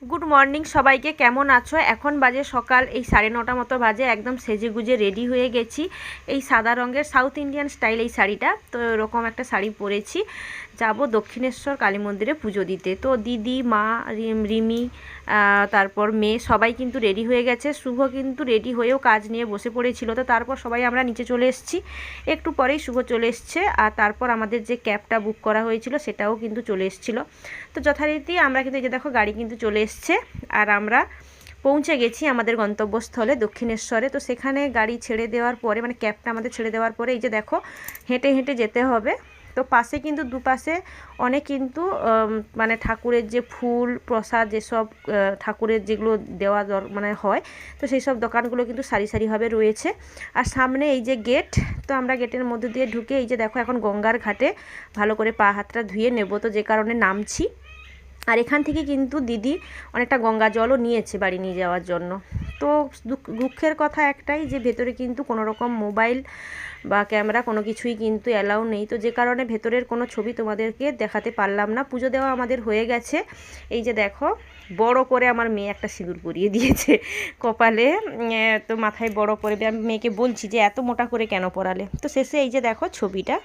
Good morning সবাইকে, কেমন আছো? এখন বাজে সকাল এই 9:30 মতো বাজে। একদম সেজে গুজে রেডি হয়ে গেছি। এই সাদা রঙের সাউথ ইন্ডিয়ান স্টাইল এই শাড়িটা, তো এরকম একটা শাড়ি পরেছি। যাব দক্ষিণেশ্বর কালী মন্দিরে পুজো দিতে। তো দিদি, মা, রিমি, তারপর মেয়ে সবাই কিন্তু রেডি হয়ে গেছে। শুভ কিন্তু রেডি হয়েও কাজ নিয়ে বসে পড়েছিল। তো তারপর সবাই আমরা নিচে চলে এসেছি। একটু পরেই শুভ চলে এসছে। আর তারপর আমাদের যে ক্যাবটা বুক করা হয়েছিল সেটাও কিন্তু চলে এসেছিলো। তো যথারীতি আমরা কিন্তু এই যে দেখো গাড়ি কিন্তু চলে এসছে। আর আমরা পৌঁছে গেছি আমাদের গন্তব্যস্থলে দক্ষিণেশ্বরে। তো সেখানে গাড়ি ছেড়ে দেওয়ার পরে, মানে ক্যাবটা আমাদের ছেড়ে দেওয়ার পরে, এই যে দেখো হেঁটে হেঁটে যেতে হবে। তো পাশে কিন্তু দুপাশে অনেক কিন্তু মানে ঠাকুরের যে ফুল প্রসাদ যেসব ঠাকুরের যেগুলো দেওয়া মানে হয়, তো সেই সব দোকানগুলো কিন্তু সারি সারিভাবে রয়েছে। আর সামনে এই যে গেট, তো আমরা গেটের মধ্যে দিয়ে ঢুকে এই যে দেখো এখন গঙ্গার ঘাটে ভালো করে পা হাতটা ধুয়ে নেব, তো যে কারণে নামছি। আর এখান থেকে কিন্তু দিদি অনেকটা গঙ্গা জলও নিয়েছে বাড়ি নিয়ে যাওয়ার জন্য। তো দুঃখের কথা একটাই যে ভেতরে কিন্তু কোনো রকম মোবাইল বা ক্যামেরা কোনো কিছুই কিন্তু অ্যালাউ নেই। তো যে কারণে ভেতরের কোনো ছবি তোমাদেরকে দেখাতে পারলাম না। পুজো দেওয়া আমাদের হয়ে গেছে। এই যে দেখো বড় করে আমার মেয়ে একটা সিঁদুর পরিয়ে দিয়েছে কপালে। তো মাথায় বড় করে, আমি মেয়েকে বলছি যে এত মোটা করে কেন পরালে। তো শেষে এই যে দেখো ছবিটা।